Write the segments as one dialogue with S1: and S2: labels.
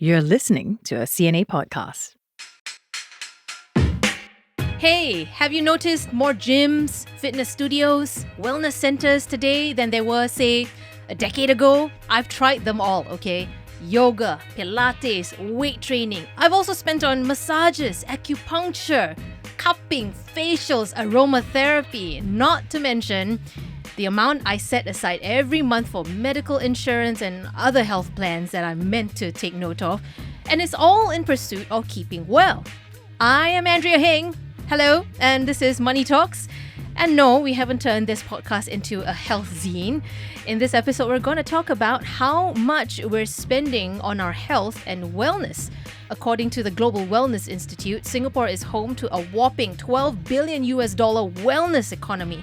S1: You're listening to a CNA podcast.
S2: Hey, have you noticed more gyms, fitness studios, wellness centers today than there were, say, a decade ago? I've tried them all, okay? Yoga, pilates, weight training. I've also spent on massages, acupuncture, cupping, facials, aromatherapy, not to mention the amount I set aside every month for medical insurance and other health plans that I'm meant to take note of. And it's all in pursuit of keeping well. I am Andrea Heng. Hello, and this is Money Talks. And no, we haven't turned this podcast into a health zine. In this episode, we're going to talk about how much we're spending on our health and wellness. According to the Global Wellness Institute, Singapore is home to a whopping $12 billion wellness economy.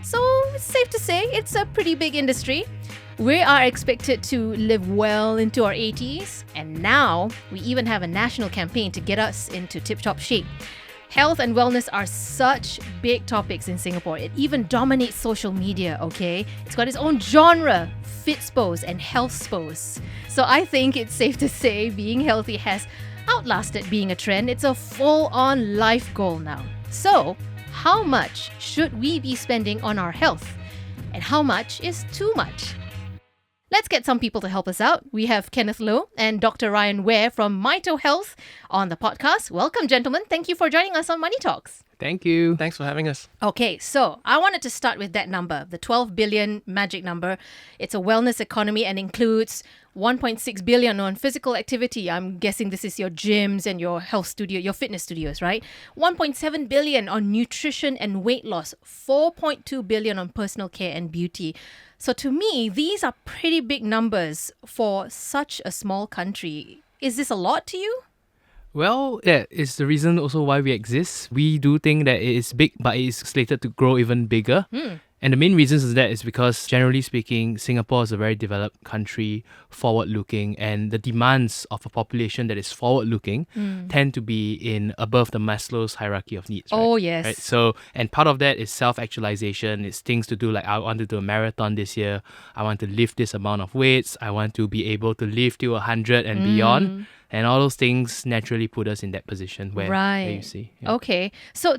S2: So it's safe to say it's a pretty big industry. We are expected to live well into our 80s. And now we even have a national campaign to get us into tip-top shape. Health and wellness are such big topics in Singapore. It even dominates social media, okay? It's got its own genre, Fitspos and Healthspos. So I think it's safe to say being healthy has outlasted being a trend. It's a full-on life goal now. So, how much should we be spending on our health? And how much is too much? Let's get some people to help us out. We have Kenneth Loh and Dr. Ryan Ware from Mito Health on the podcast. Welcome, gentlemen. Thank you for joining us on Money Talks.
S3: Thank you.
S4: Thanks for having us.
S2: Okay, so I wanted to start with that number, the 12 billion magic number. It's a wellness economy and includes 1.6 billion on physical activity. I'm guessing this is your gyms and your health studio, your fitness studios, right? 1.7 billion on nutrition and weight loss. 4.2 billion on personal care and beauty. So to me, these are pretty big numbers for such a small country. Is this a lot to you?
S3: Well, that is the reason also why we exist. We do think that it is big, but it is slated to grow even bigger. And the main reasons of that is because, generally speaking, Singapore is a very developed country, forward-looking, and the demands of a population that is forward-looking tend to be in above the Maslow's hierarchy of needs. Right?
S2: Oh, yes.
S3: Right? So, and part of that is self-actualization. It's things to do like, I want to do a marathon this year. I want to lift this amount of weights. I want to be able to lift to 100 and beyond. And all those things naturally put us in that position where you see. Yeah.
S2: Okay. So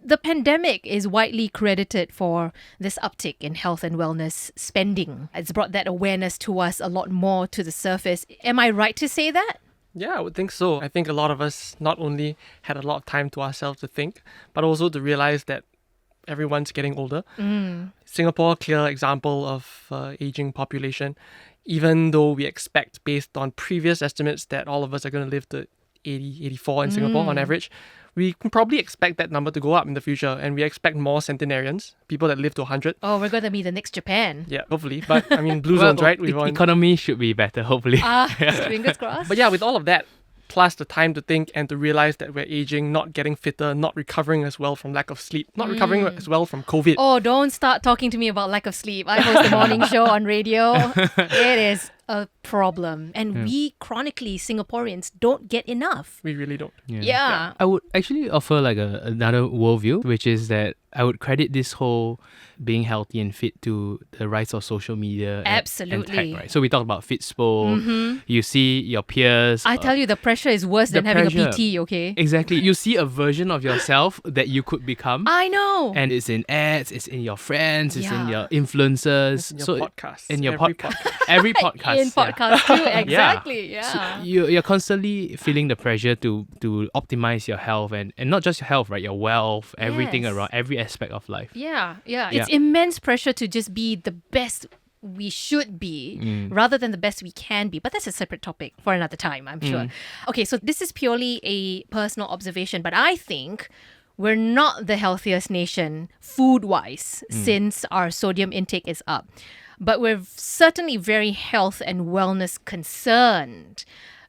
S2: the pandemic is widely credited for this uptick in health and wellness spending. It's brought that awareness to us a lot more to the surface. Am I right to say that?
S4: Yeah, I would think so. I think a lot of us not only had a lot of time to ourselves to think, but also to realize that everyone's getting older. Singapore, clear example of aging population. Even though we expect, based on previous estimates, that all of us are going to live to 80, 84 in Singapore on average, we can probably expect that number to go up in the future. And we expect more centenarians, people that live to 100.
S2: Oh, we're going to be the next Japan.
S4: Yeah, hopefully. But I mean, blue zones, right?
S3: Economy should be better, hopefully.
S2: Fingers crossed.
S4: But yeah, with all of that, plus the time to think and to realize that we're aging, not getting fitter, not recovering as well from lack of sleep, not recovering as well from COVID.
S2: Oh, don't start talking to me about lack of sleep. I host a morning show on radio. It is a problem. And we chronically, Singaporeans, don't get enough.
S4: We really don't.
S2: Yeah.
S3: I would actually offer like another worldview, which is that I would credit this whole being healthy and fit to the rise of social media
S2: Absolutely.
S3: and tech, right? So we talked about Fitspo. You see your peers.
S2: I tell you, the pressure is worse than having a PT, okay?
S3: Exactly. You see a version of yourself that you could become.
S2: I know.
S3: And it's in ads, it's in your friends, it's in your influencers.
S4: It's in your podcasts.
S3: In your
S4: every
S3: podcast. Every podcast.
S2: In podcasts too, exactly. Yeah.
S3: So you're constantly feeling the pressure to optimize your health and not just your health, right? Your wealth, everything around, every aspect of life.
S2: Yeah. It's immense pressure to just be the best we should be rather than the best we can be. But that's a separate topic for another time, I'm sure. Okay, so this is purely a personal observation, but I think we're not the healthiest nation food-wise since our sodium intake is up. But we're certainly very health and wellness concerned.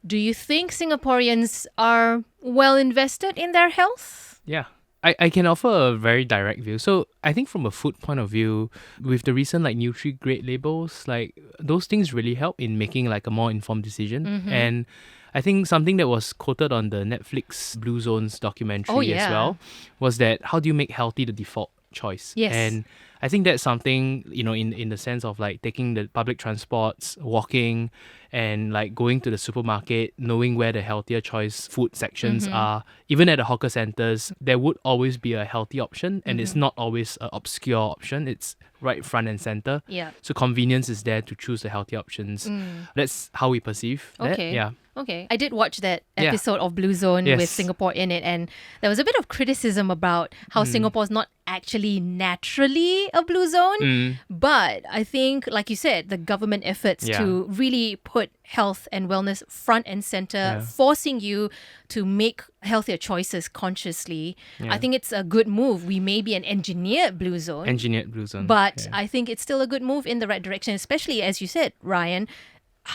S2: Do you think Singaporeans are well invested in their health?
S3: Yeah. I can offer a very direct view. So I think from a food point of view, with the recent like Nutri-Grade labels, like those things really help in making like a more informed decision. And I think something that was quoted on the Netflix Blue Zones documentary as well was that how do you make healthy the default? choice.
S2: Yes.
S3: And I think that's something, in the sense of like taking the public transports, walking, and like going to the supermarket, knowing where the healthier choice food sections are. Even at the hawker centers, there would always be a healthy option, and it's not always an obscure option. It's right front and center.
S2: Yeah.
S3: So convenience is there to choose the healthy options. That's how we perceive that.
S2: Okay.
S3: Yeah.
S2: Okay. I did watch that
S3: Yeah.
S2: episode of Blue Zone
S3: Yes.
S2: with Singapore in it, and there was a bit of criticism about how Singapore is not actually naturally a blue zone. But I think, like you said, the government efforts
S3: Yeah.
S2: to really put health and wellness front and center,
S3: Yeah.
S2: forcing you to make healthier choices consciously.
S3: Yeah.
S2: I think it's a good move. We may be an engineered blue zone.
S3: Engineered blue zone.
S2: But
S3: Yeah.
S2: I think it's still a good move in the right direction, especially as you said, Ryan,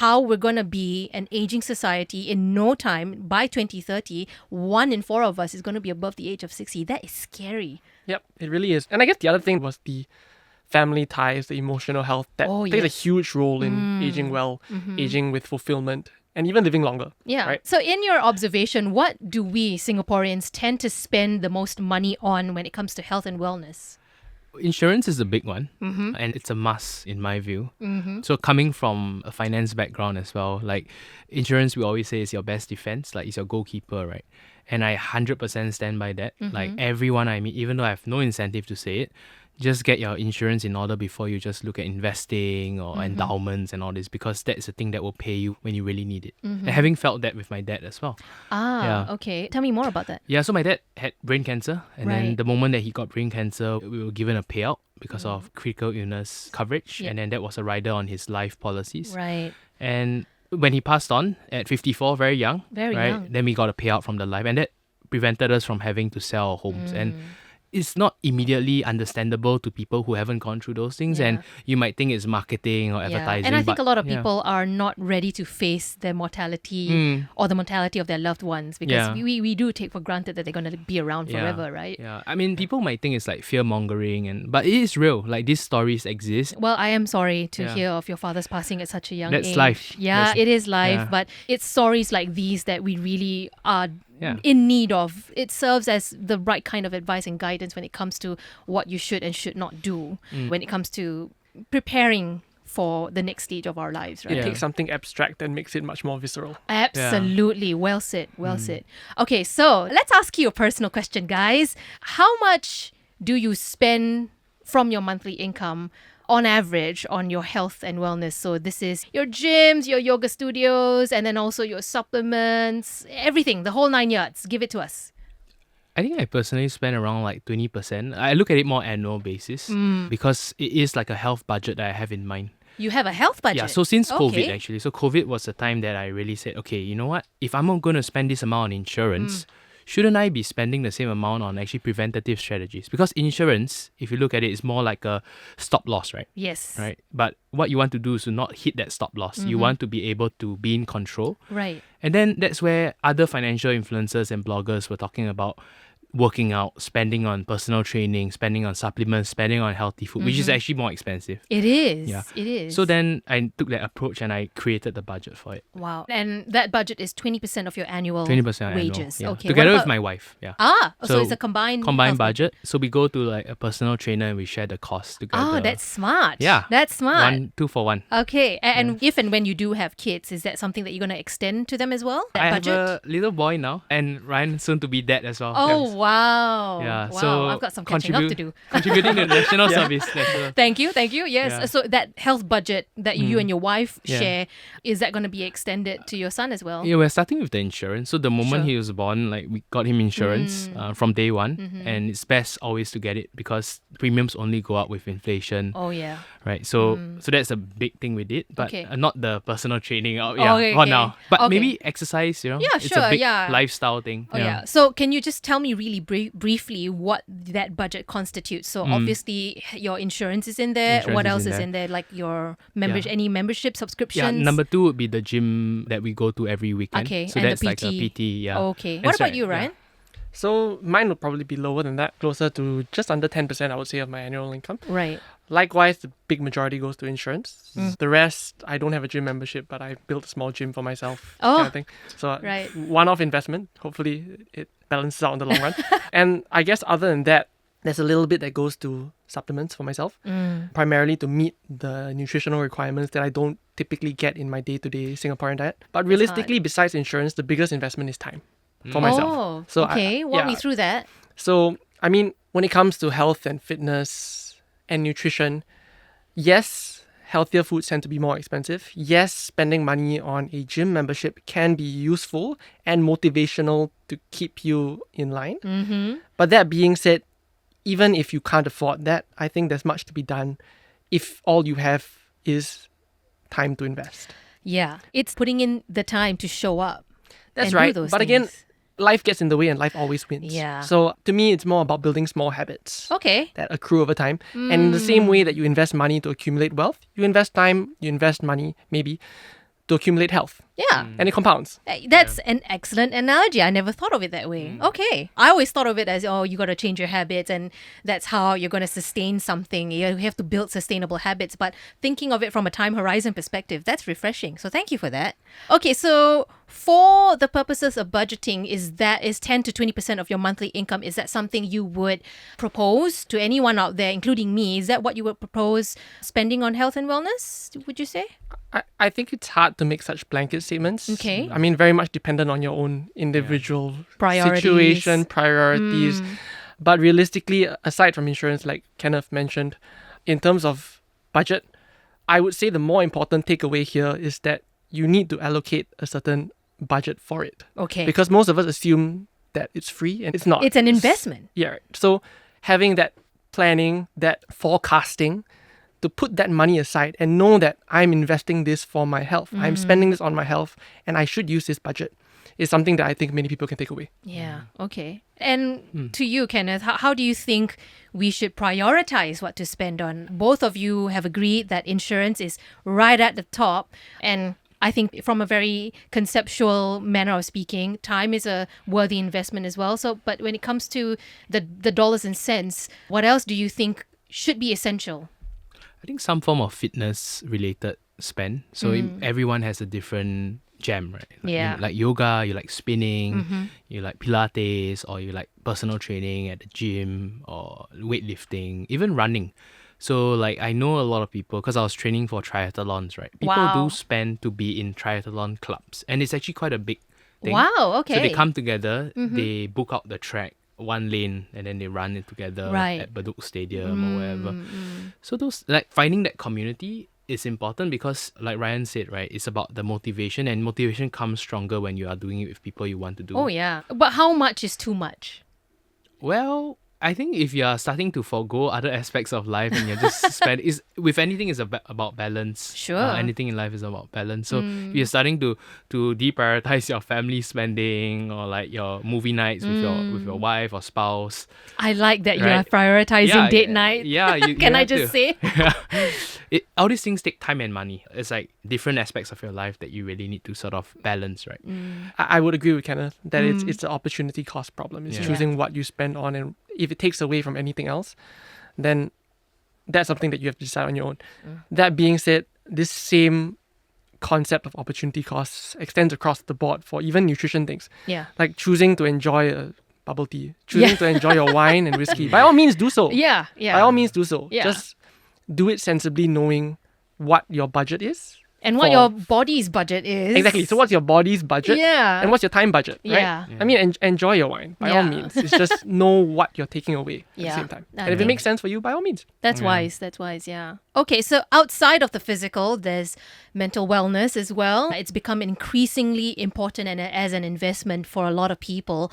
S2: how we're going to be an aging society in no time. By 2030, 1 in 4 of us is going to be above the age of 60. That is scary.
S4: Yep, it really is. And I guess the other thing was the family ties, the emotional health that
S2: Oh,
S4: plays a
S2: yes.
S4: huge role in aging well, aging with fulfillment, and even living longer.
S2: Yeah.
S4: Right?
S2: So in your observation, what do we Singaporeans tend to spend the most money on when it comes to health and wellness?
S3: Insurance is a big one, and it's a must in my view. So coming from a finance background as well, like insurance, we always say is your best defense, like it's your goalkeeper, right? And I 100% stand by that. Like everyone I meet, even though I have no incentive to say it, just get your insurance in order before you just look at investing or endowments and all this, because that's the thing that will pay you when you really need it. And having felt that with my dad as well. Yeah.
S2: Okay. Tell me more about that.
S3: Yeah, so my dad had brain cancer, and then
S2: Right.
S3: the moment that he got brain cancer, we were given a payout because of critical illness coverage,
S2: Yep.
S3: and then that was a rider on his life policies.
S2: Right.
S3: And when he passed on at 54, very young,
S2: Very
S3: right?
S2: young.
S3: Then we got a payout from the life, and that prevented us from having to sell our homes. And it's not immediately understandable to people who haven't gone through those things, and you might think it's marketing or advertising.
S2: And I think
S3: but
S2: a lot of
S3: yeah.
S2: people are not ready to face their mortality or the mortality of their loved ones, because
S3: Yeah.
S2: we do take for granted that they're going to be around forever, right?
S3: Yeah, I mean, people might think it's like fear mongering, but it is real. Like these stories exist.
S2: Well, I am sorry to
S3: Yeah.
S2: hear of your father's passing at such a young
S3: That's
S2: age.
S3: life.
S2: Yeah,
S3: That's-
S2: it is life,
S3: yeah.
S2: but it's stories like these that we really are
S3: Yeah.
S2: in need of. It serves as the right kind of advice and guidance when it comes to what you should and should not do when it comes to preparing for the next stage of our lives, right?
S4: It
S3: Yeah.
S4: takes something abstract and makes it much more visceral.
S2: Absolutely. Well said. Well said. Okay, so let's ask you a personal question, guys. How much do you spend from your monthly income on average on your health and wellness? So this is your gyms, your yoga studios, and then also your supplements, everything, the whole 9 yards. Give it to us.
S3: I think I personally spend around like 20%. I look at it more annual basis because it is like a health budget that I have in mind.
S2: You have a health budget.
S3: Yeah, so since COVID
S2: Okay.
S3: actually, so COVID was the time that I really said, okay, you know what? If I'm going to spend this amount on insurance, shouldn't I be spending the same amount on actually preventative strategies? Because insurance, if you look at it, is more like a stop loss, right?
S2: Yes.
S3: Right. But what you want to do is to not hit that stop loss. You want to be able to be in control.
S2: Right.
S3: And then that's where other financial influencers and bloggers were talking about working out, spending on personal training, spending on supplements, spending on healthy food, which is actually more expensive.
S2: It is.
S3: Yeah.
S2: It is.
S3: So then I took that approach and I created the budget for it.
S2: Wow. And that budget is 20% of your annual
S3: 20%
S2: wages.
S3: annual. Yeah.
S2: Okay.
S3: Together
S2: What
S3: with
S2: about-
S3: my wife. Yeah.
S2: so
S3: So
S2: it's a combined
S3: Combined
S2: health
S3: budget. So we go to like a personal trainer and we share the cost together.
S2: Oh, that's smart.
S3: Yeah.
S2: That's smart.
S3: 2 for 1.
S2: Okay. And if and when you do have kids, is that something that you're going to extend to them as well? That
S3: I
S2: budget?
S3: have a little boy now, and Ryan soon to be dad as well.
S2: Oh,
S3: Yes.
S2: wow.
S3: Yeah.
S2: Wow.
S3: So
S2: I've got some catching up to do.
S3: Contributing to national service. National.
S2: Thank you. Yes.
S3: Yeah.
S2: So that health budget that you and your wife
S3: Yeah.
S2: share, is that going to be extended to your son as well?
S3: Yeah, we're starting with the insurance. So the moment
S2: Sure.
S3: he was born, like we got him insurance from day one, and it's best always to get it because premiums only go up with inflation,
S2: Oh, yeah.
S3: right? So so that's a big thing we did, but
S2: Okay.
S3: Not the personal training.
S2: Okay,
S3: for
S2: okay.
S3: now, but
S2: Okay.
S3: maybe exercise.
S2: Yeah,
S3: it's
S2: sure,
S3: a big
S2: yeah.
S3: lifestyle thing.
S2: Oh, yeah. So can you just tell me really briefly what that budget constitutes? So obviously your insurance is in there.
S3: Insurance
S2: what
S3: is
S2: else
S3: in
S2: is
S3: there.
S2: in there? Like your members,
S3: Yeah.
S2: any membership
S3: Yeah,
S2: subscriptions?
S3: number 2 would be the gym that we go to every weekend.
S2: Okay,
S3: so
S2: and the
S3: that's like a
S2: PT.
S3: PT. Yeah.
S2: Okay.
S3: And
S2: What
S3: so-
S2: about you,
S3: yeah.
S2: Ryan?
S4: So mine would probably be lower than that, closer to just under 10%, I would say, of my annual income.
S2: Right.
S4: Likewise, the big majority goes to insurance. The rest, I don't have a gym membership, but I built a small gym for myself.
S2: Oh,
S4: kind of thing. So
S2: right.
S4: one-off investment. Hopefully, it balances out in the long run. And I guess other than that, There's a little bit that goes to supplements for myself, primarily to meet the nutritional requirements that I don't typically get in my day-to-day Singaporean diet. But realistically, besides insurance, the biggest investment is time for myself.
S2: Oh,
S4: So
S2: okay. Walk me through that.
S4: So, I mean, when it comes to health and fitness and nutrition, yes, healthier foods tend to be more expensive. Yes, spending money on a gym membership can be useful and motivational to keep you in line. But that being said, even if you can't afford that, I think there's much to be done if all you have is time to invest.
S2: Yeah. It's putting in the time to show up.
S4: That's
S2: and do
S4: right.
S2: those
S4: But again,
S2: things.
S4: life gets in the way and life always wins.
S2: Yeah.
S4: So to me, it's more about building small habits
S2: Okay.
S4: that accrue over time. And in the same way that you invest money to accumulate wealth, you invest time, you invest money, maybe, to accumulate health.
S2: Yeah.
S4: And it compounds.
S2: That's an excellent analogy. I never thought of it that way. Okay. I always thought of it as, oh, you got to change your habits and that's how you're going to sustain something. You have to build sustainable habits. But thinking of it from a time horizon perspective, that's refreshing. So thank you for that. Okay. So for the purposes of budgeting, is 10 to 20% of your monthly income, is that something you would propose to anyone out there, including me? Is that what you would propose spending on health and wellness, would you say?
S4: I think it's hard to make such blanket statements.
S2: Okay.
S4: I mean, very much dependent on your own individual
S2: Priorities.
S4: situation, priorities. But realistically, aside from insurance, like Kenneth mentioned, in terms of budget, I would say the more important takeaway here is that you need to allocate a certain budget for it.
S2: Okay.
S4: Because most of us assume that it's free and it's not.
S2: It's an investment.
S4: Yeah. Right. So having that planning, that forecasting, to put that money aside and know that I'm investing this for my health. I'm spending this on my health and I should use this budget is something that I think many people can take away.
S2: Yeah, okay. And to you, Kenneth, how do you think we should prioritize what to spend on? Both of you have agreed that insurance is right at the top. And I think from a very conceptual manner of speaking, time is a worthy investment as well. So, but when it comes to the dollars and cents, what else do you think should be essential?
S3: I think some form of fitness related spend. So everyone has a different jam, right? Like,
S2: Yeah.
S3: you like yoga, you like spinning, you like pilates, or you like personal training at the gym, or weightlifting, even running. So like I know a lot of people, because I was training for triathlons, right? People
S2: Wow.
S3: do spend to be in triathlon clubs, and it's actually quite a big thing.
S2: Wow, okay.
S3: So they come together, they book out the track, one lane, and then they run it together
S2: Right.
S3: at Bedok Stadium or wherever. So those, like, finding that community is important because, like Ryan said, right, it's about the motivation, and motivation comes stronger when you are doing it with people you want to do.
S2: Oh, yeah. But how much is too much?
S3: Well, I think if you are starting to forgo other aspects of life and you're just spend, is with anything is about balance.
S2: Sure.
S3: Anything in life is about balance. So if you're starting to deprioritize your family spending or like your movie nights with your wife or spouse.
S2: I like that you are
S3: Right.
S2: prioritizing date night.
S3: Yeah, you
S2: Can I
S3: have
S2: just
S3: to.
S2: say?
S3: All these things take time and money. It's like different aspects of your life that you really need to sort of balance, right?
S4: I would agree with Kenneth that it's an opportunity cost problem. It's
S3: Yeah.
S4: choosing what you spend on, and if it takes away from anything else, then that's something that you have to decide on your own. That being said, this same concept of opportunity costs extends across the board for even nutrition things.
S2: Yeah.
S4: Like choosing to enjoy a bubble tea, choosing to enjoy your wine and whiskey. By all means, do so.
S2: Yeah, yeah.
S4: By all means, do so.
S2: Yeah.
S4: Just do it sensibly, knowing what your budget is.
S2: And what
S4: for-
S2: your body's budget is.
S4: Exactly. So what's your body's budget?
S2: Yeah.
S4: And what's your time budget, right?
S2: Yeah.
S4: I mean, enjoy your wine, by all
S2: Yeah.
S4: means. It's just know what you're taking away at
S2: Yeah.
S4: the same time.
S2: I
S4: And if it
S2: think-
S4: makes sense for you, by all means.
S2: That's wise. That's wise. Yeah. Okay. So outside of the physical, there's mental wellness as well. It's become increasingly important and as an investment for a lot of people.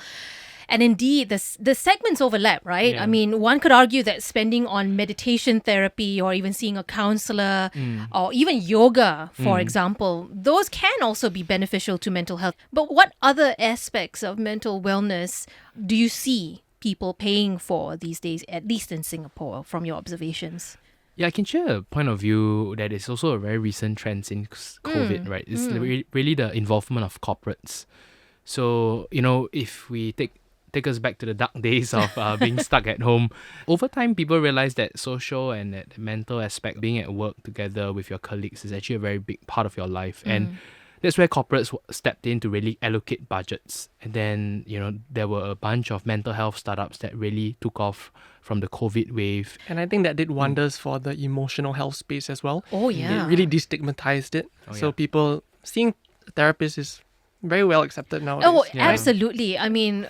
S2: And indeed, the segments overlap, right?
S3: Yeah.
S2: I mean, one could argue that spending on meditation therapy or even seeing a counselor or even yoga, for example, those can also be beneficial to mental health. But what other aspects of mental wellness do you see people paying for these days, at least in Singapore, from your observations?
S3: Yeah, I can share a point of view that is also a very recent trend since COVID, right? It's really the involvement of corporates. So, if we take us back to the dark days of being stuck at home, over time, people realize that social and that mental aspect, being at work together with your colleagues, is actually a very big part of your life. And that's where corporates stepped in to really allocate budgets. And then, there were a bunch of mental health startups that really took off from the COVID wave.
S4: And I think that did wonders for the emotional health space as well.
S2: Oh, yeah.
S4: It really destigmatized it. So people seeing therapists is very well accepted nowadays.
S2: Oh,
S3: Yeah.
S2: absolutely. I mean,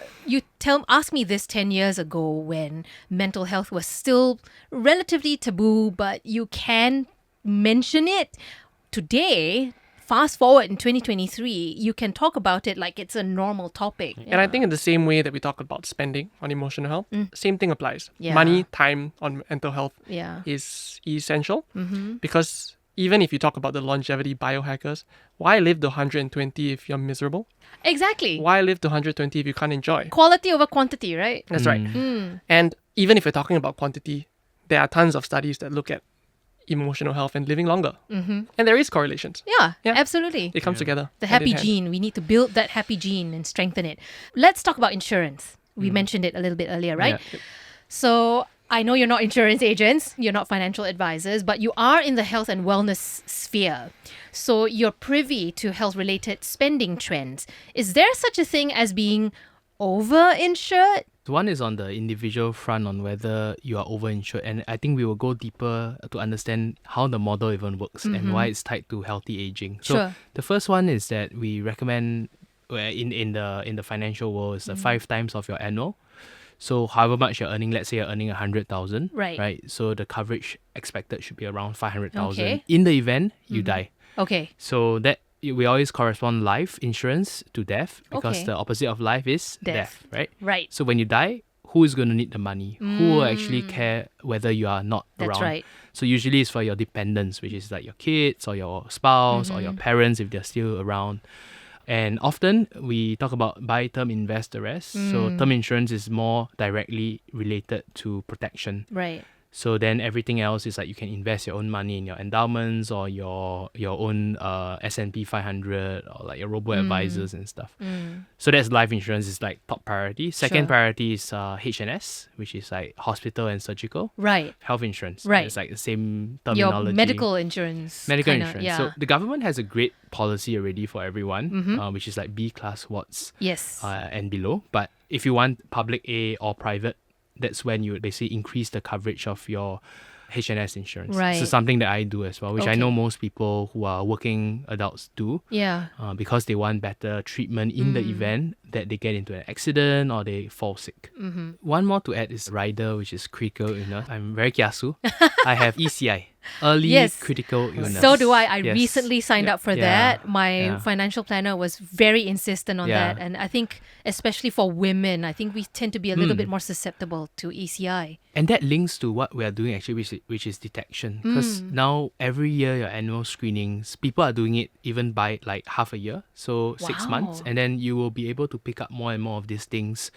S2: ask me this 10 years ago when mental health was still relatively taboo, but you can mention it. Today, fast forward in 2023, you can talk about it like it's a normal topic.
S4: And I think in the same way that we talk about spending on emotional health, same thing applies.
S2: Yeah.
S4: Money, time on mental health
S2: Yeah.
S4: is essential because even if you talk about the longevity biohackers, why live to 120 if you're miserable?
S2: Exactly.
S4: Why live to 120 if you can't enjoy?
S2: Quality over quantity, right?
S4: That's right. And even if you're talking about quantity, there are tons of studies that look at emotional health and living longer. And there is correlations.
S2: Yeah,
S4: Yeah.
S2: absolutely.
S4: It comes together.
S2: The
S4: hand in
S2: happy
S4: hand.
S2: gene. We need to build that happy gene and strengthen it. Let's talk about insurance. We mentioned it a little bit earlier, right?
S3: Yeah.
S2: So I know you're not insurance agents, you're not financial advisors, but you are in the health and wellness sphere. So you're privy to health-related spending trends. Is there such a thing as being over-insured?
S3: One is on the individual front on whether you are overinsured, and I think we will go deeper to understand how the model even works and why it's tied to healthy aging. So
S2: Sure.
S3: the first one is that we recommend in the financial world is 5 times of your annual. So however much you're earning, let's say you're earning 100,000,
S2: Right.
S3: So the coverage expected should be around 500,000
S2: Okay.
S3: in the event you die.
S2: Okay.
S3: So that we always correspond life insurance to death because
S2: Okay.
S3: the opposite of life is death, right?
S2: Right.
S3: So when you die, who is going to need the money? Who will actually care whether you are not
S2: That's
S3: around?
S2: right.
S3: So usually it's for your dependents, which is like your kids or your spouse or your parents if they're still around. And often we talk about buy term, invest the rest. So term insurance is more directly related to protection.
S2: Right.
S3: So then everything else is like you can invest your own money in your endowments or your own S&P 500 or like your robo-advisors and stuff. So that's life insurance is like top priority. Second
S2: Sure.
S3: priority is H&S, which is like hospital and surgical.
S2: Right.
S3: Health insurance.
S2: Right.
S3: It's like the same
S2: Your
S3: terminology.
S2: medical insurance.
S3: Medical
S2: kinda,
S3: insurance.
S2: Yeah.
S3: So the government has a great policy already for everyone, which is like B class wards
S2: Yes.
S3: and below. But if you want public A or private, that's when you would basically increase the coverage of your H&S insurance.
S2: Right.
S3: So something that I do as well, which I
S2: Okay.
S3: know most people who are working adults do
S2: Yeah.
S3: because they want better treatment in the event that they get into an accident or they fall sick. One more to add is rider, which is critical illness. I'm very kiasu. I have ECI, early
S2: Yes.
S3: critical illness.
S2: So do I. I
S3: Yes.
S2: recently signed up for
S3: Yeah.
S2: that. My
S3: Yeah.
S2: financial planner was very insistent on
S3: Yeah.
S2: that. And I think, especially for women, I think we tend to be a little bit more susceptible to ECI.
S3: And that links to what we are doing actually, which is detection. Because now every year your annual screenings, people are doing it even by like half a year, so 6 months,
S2: Wow.
S3: and then you will be able to pick up more and more of these things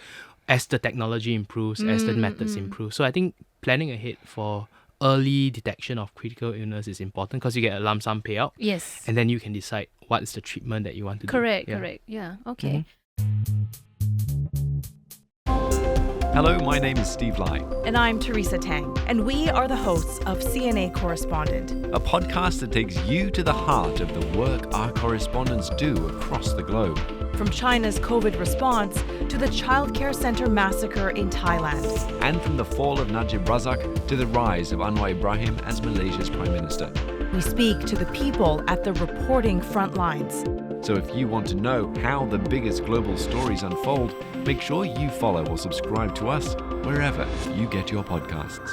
S3: as the technology improves, as the methods improve. So I think planning ahead for early detection of critical illness is important because you get a lump sum payout,
S2: Yes.
S3: and then you can decide what is the treatment that you want to
S2: Correct,
S3: do. Yeah.
S2: correct. Yeah, okay.
S5: Hello, my name is Steve Lai,
S6: And I'm Teresa Tang, and we are the hosts of CNA Correspondent.
S5: a podcast that takes you to the heart of the work our correspondents do across the globe.
S6: From China's COVID response to the childcare center massacre in Thailand.
S5: And from the fall of Najib Razak to the rise of Anwar Ibrahim as Malaysia's Prime Minister.
S6: We speak to the people at the reporting front lines.
S5: So if you want to know how the biggest global stories unfold, make sure you follow or subscribe to us wherever you get your podcasts.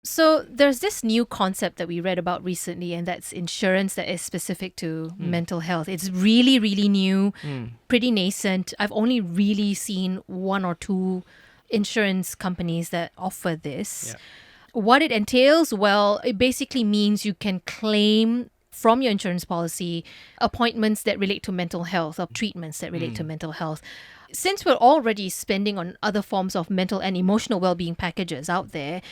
S2: So there's this new concept that we read about recently, and that's insurance that is specific to mental health. It's really, really new, pretty nascent. I've only really seen 1 or 2 insurance companies that offer this.
S3: Yeah.
S2: What it entails, well, it basically means you can claim from your insurance policy appointments that relate to mental health or treatments that relate to mental health. Since we're already spending on other forms of mental and emotional well-being packages out there,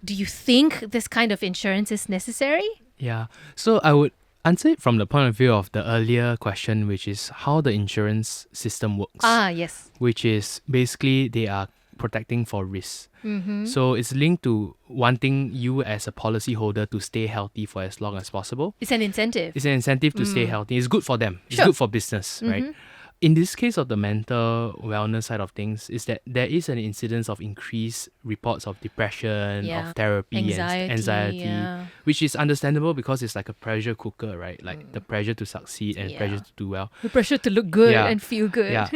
S2: do you think this kind of insurance is necessary?
S3: Yeah. So I would answer it from the point of view of the earlier question, which is how the insurance system works.
S2: Ah, yes.
S3: Which is basically they are protecting for risk. So it's linked to wanting you as a policyholder to stay healthy for as long as possible.
S2: It's an incentive.
S3: It's an incentive to stay healthy. It's good for them. It's
S2: Sure.
S3: good for business, right? In this case of the mental wellness side of things, is that there is an incidence of increased reports of depression,
S2: Yeah.
S3: of therapy,
S2: Anxiety,
S3: and anxiety,
S2: yeah.
S3: which is understandable because it's like a pressure cooker, right? Like the pressure to succeed and
S2: Yeah.
S3: pressure to do well.
S2: The pressure to look good
S3: Yeah.
S2: and feel good.
S3: Yeah.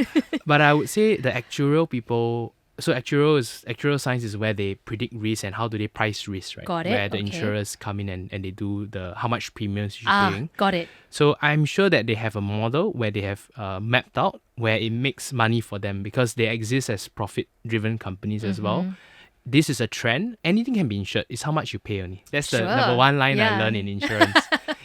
S3: But I would say the actuarial people, so actuarial science is where they predict risk and how do they price risk, right?
S2: Got it,
S3: Where the
S2: okay.
S3: insurers come in and they do the how much premiums you're paying.
S2: Got it.
S3: So I'm sure that they have a model where they have mapped out where it makes money for them because they exist as profit-driven companies as well. This is a trend. Anything can be insured. It's how much you pay only. That's the
S2: Sure.
S3: number one line
S2: Yeah.
S3: I learned in insurance.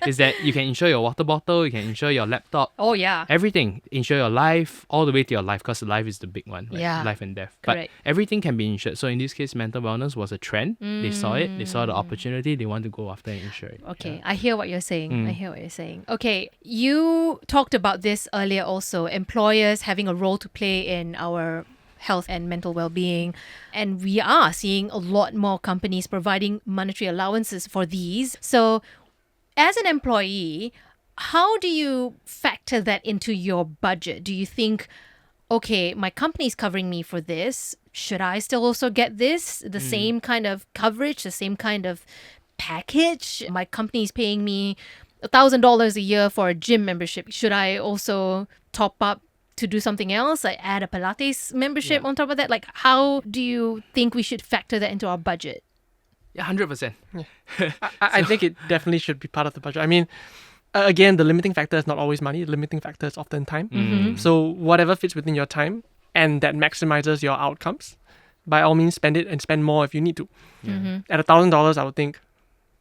S3: Is that you can insure your water bottle, you can insure your laptop,
S2: Oh, yeah.
S3: everything. Insure your life, all the way to your life, because life is the big one, right?
S2: Yeah.
S3: Life and death.
S2: Correct.
S3: But everything can be insured. So in this case, mental wellness was a trend. They saw it. They saw the opportunity. They want to go after and insure it.
S2: Okay, I hear what you're saying. I hear what you're saying. Okay, you talked about this earlier also, employers having a role to play in our health and mental well-being, and we are seeing a lot more companies providing monetary allowances for these. So as an employee, how do you factor that into your budget? Do you think, okay, my company is covering me for this, should I still also get this, the same kind of coverage, the same kind of package? My company is paying me $1,000 a year for a gym membership. Should I also top up to do something else, like add a Pilates membership on top of that? Like, how do you think we should factor that into our budget?
S3: Yeah, 100%.
S4: I think it definitely should be part of the budget. I mean, again, the limiting factor is not always money. The limiting factor is often time. So whatever fits within your time and that maximizes your outcomes, by all means, spend it and spend more if you need to. At $1,000, I would think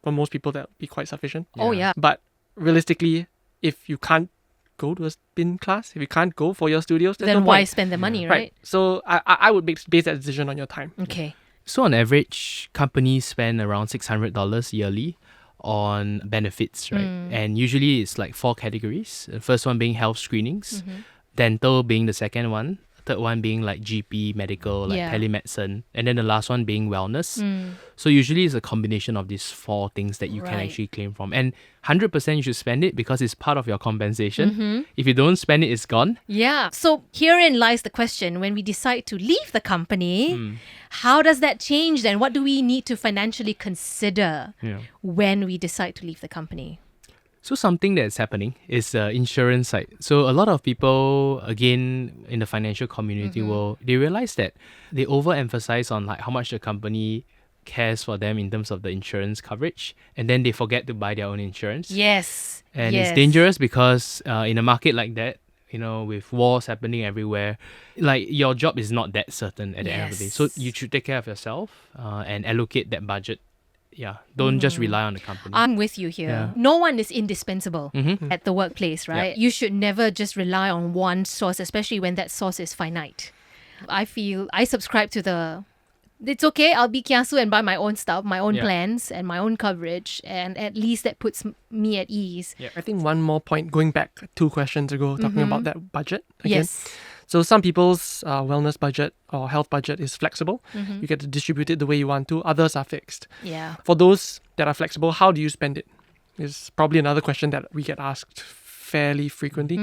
S4: for most people that would be quite sufficient.
S2: Oh, yeah.
S4: But realistically, if you can't go to a spin class, if you can't go for your studios, there's
S2: Then
S4: no
S2: why
S4: point.
S2: spend the money, right?
S4: So I would base that decision on your time.
S2: Okay.
S3: So on average, companies spend around $600 yearly on benefits, right? And usually it's like 4 categories. The first one being health screenings, dental being the second one, third one being like GP, medical, like
S2: Yeah.
S3: telemedicine, and then the last one being wellness. So usually it's a combination of these 4 things that you can
S2: Right.
S3: actually claim from. And 100% you should spend it because it's part of your compensation. If you don't spend it, it's gone.
S2: Yeah. So herein lies the question. When we decide to leave the company, how does that change then? What do we need to financially consider when we decide to leave the company?
S3: So something that's happening is the insurance side. So a lot of people, again, in the financial community world, they realize that they overemphasize on like how much the company cares for them in terms of the insurance coverage, and then they forget to buy their own insurance.
S2: Yes.
S3: And
S2: yes.
S3: it's dangerous because in a market like that, you know, with wars happening everywhere, like your job is not that certain at the end of the day. So
S2: Yes.
S3: you should take care of yourself and allocate that budget. Yeah, don't just rely on the company.
S2: I'm with you here.
S3: Yeah.
S2: No one is indispensable at the workplace, right? You should never just rely on one source, especially when that source is finite. I subscribe to it's okay, I'll be kiasu and buy my own stuff, my own
S3: Yeah.
S2: plans and my own coverage, and at least that puts me at ease.
S4: I think one more point, going back 2 questions ago, talking about that budget again.
S2: Yes.
S4: So some people's wellness budget or health budget is flexible. You get to distribute it the way you want to. Others are fixed.
S2: Yeah.
S4: For those that are flexible, how do you spend it? Is probably another question that we get asked fairly frequently.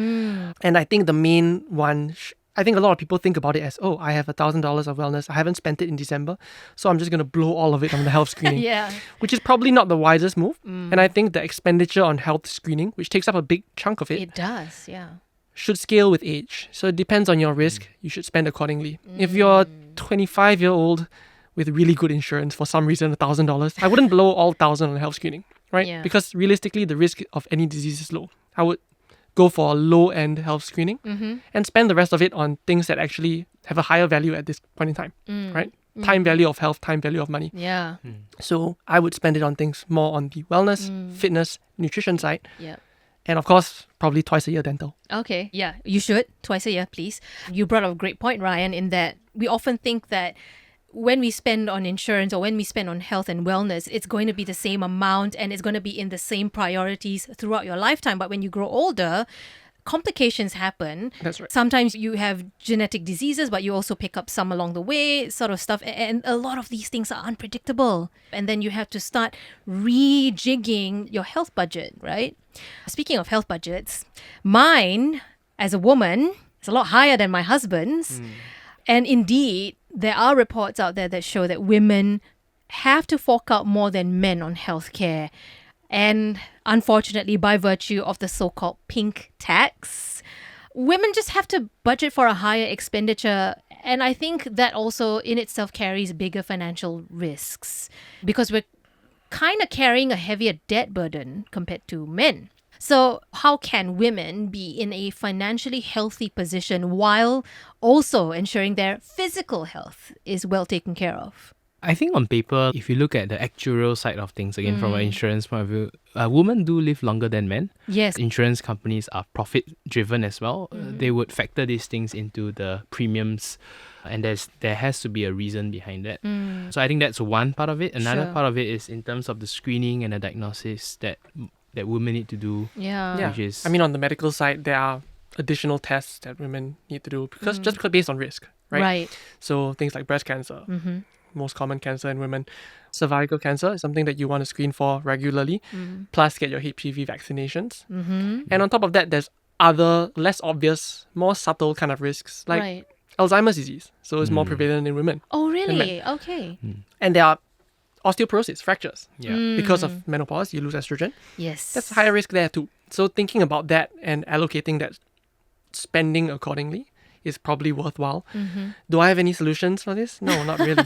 S4: And I think the main one, I think a lot of people think about it as, oh, I have $1,000 of wellness. I haven't spent it in December, so I'm just going to blow all of it on the health screening.
S2: Yeah.
S4: Which is probably not the wisest move. And I think the expenditure on health screening, which takes up a big chunk of
S2: It does, yeah.
S4: should scale with age. So it depends on your risk. You should spend accordingly. If you're 25-year-old with really good insurance, for some reason $1,000, I wouldn't blow all 1,000 on health screening, right?
S2: Yeah.
S4: Because realistically, the risk of any disease is low. I would go for a low-end health screening and spend the rest of it on things that actually have a higher value at this point in time, right? Time value of health, time value of money.
S2: Yeah.
S4: So I would spend it on things more on the wellness, fitness, nutrition side,
S2: Yeah.
S4: and of course, probably twice a year dental.
S2: Okay. Yeah, you should. Twice a year, please. You brought up a great point, Ryan, in that we often think that when we spend on insurance or when we spend on health and wellness, it's going to be the same amount and it's going to be in the same priorities throughout your lifetime. But when you grow older, complications happen.
S4: That's right.
S2: Sometimes you have genetic diseases, but you also pick up some along the way, sort of stuff. And a lot of these things are unpredictable. And then you have to start rejigging your health budget, right? Speaking of health budgets, mine as a woman is a lot higher than my husband's. And indeed, there are reports out there that show that women have to fork out more than men on healthcare. And unfortunately, by virtue of the so-called pink tax, women just have to budget for a higher expenditure. And I think that also in itself carries bigger financial risks because we're kind of carrying a heavier debt burden compared to men. So how can women be in a financially healthy position while also ensuring their physical health is well taken care of?
S3: I think on paper, if you look at the actuarial side of things, again, from an insurance point of view, women do live longer than men.
S2: Yes.
S3: Insurance companies are profit-driven as well. They would factor these things into the premiums, and there has to be a reason behind that. So I think that's one part of it. Another
S2: Sure.
S3: part of it is in terms of the screening and the diagnosis that women need to do.
S2: Yeah.
S3: Which is,
S4: I mean, on the medical side, there are additional tests that women need to do because based on risk, right?
S2: Right.
S4: So things like breast cancer, most common cancer in women, cervical cancer is something that you want to screen for regularly, plus get your HPV vaccinations. And on top of that, there's other less obvious, more subtle kind of risks like
S2: Right.
S4: Alzheimer's disease. So it's more prevalent in women.
S2: Oh, really? Okay.
S4: And there are osteoporosis, fractures.
S3: yeah.
S4: Because of menopause, you lose estrogen.
S2: Yes.
S4: That's higher risk there too. So thinking about that and allocating that spending accordingly is probably worthwhile. Do I have any solutions for this? No, not really.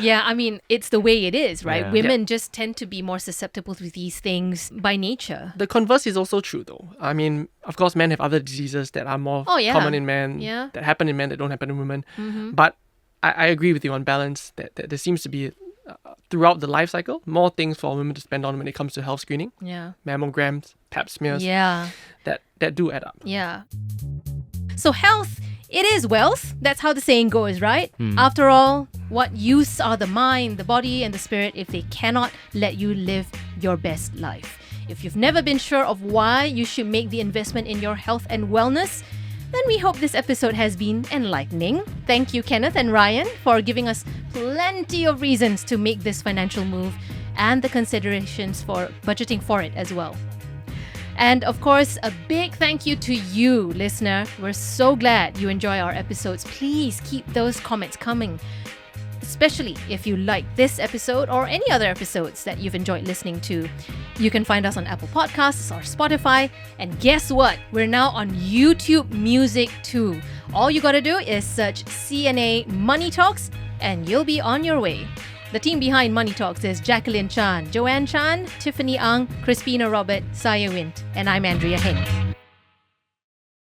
S2: Yeah, I mean, it's the way it is, right?
S3: Yeah.
S2: Women just tend to be more susceptible to these things by nature.
S4: The converse is also true though. I mean, of course, men have other diseases that are more
S2: Oh, yeah.
S4: common in men,
S2: Yeah.
S4: that happen in men that don't happen in women. But I agree with you on balance that there seems to be, throughout the life cycle, more things for women to spend on when it comes to health screening,
S2: Yeah.
S4: mammograms, pap smears,
S2: Yeah.
S4: that do add up.
S2: Yeah. So health, it is wealth. That's how the saying goes, right? After all, what use are the mind, the body, and the spirit if they cannot let you live your best life? If you've never been sure of why you should make the investment in your health and wellness, then we hope this episode has been enlightening. Thank you, Kenneth and Ryan, for giving us plenty of reasons to make this financial move and the considerations for budgeting for it as well. And of course, a big thank you to you, listener. We're so glad you enjoy our episodes. Please keep those comments coming, especially if you like this episode or any other episodes that you've enjoyed listening to. You can find us on Apple Podcasts or Spotify. And guess what? We're now on YouTube Music too. All you gotta do is search CNA Money Talks and you'll be on your way. The team behind Money Talks is Jacqueline Chan, Joanne Chan, Tiffany Ang, Crispina Robert, Saya Wint, and I'm Andrea Heng.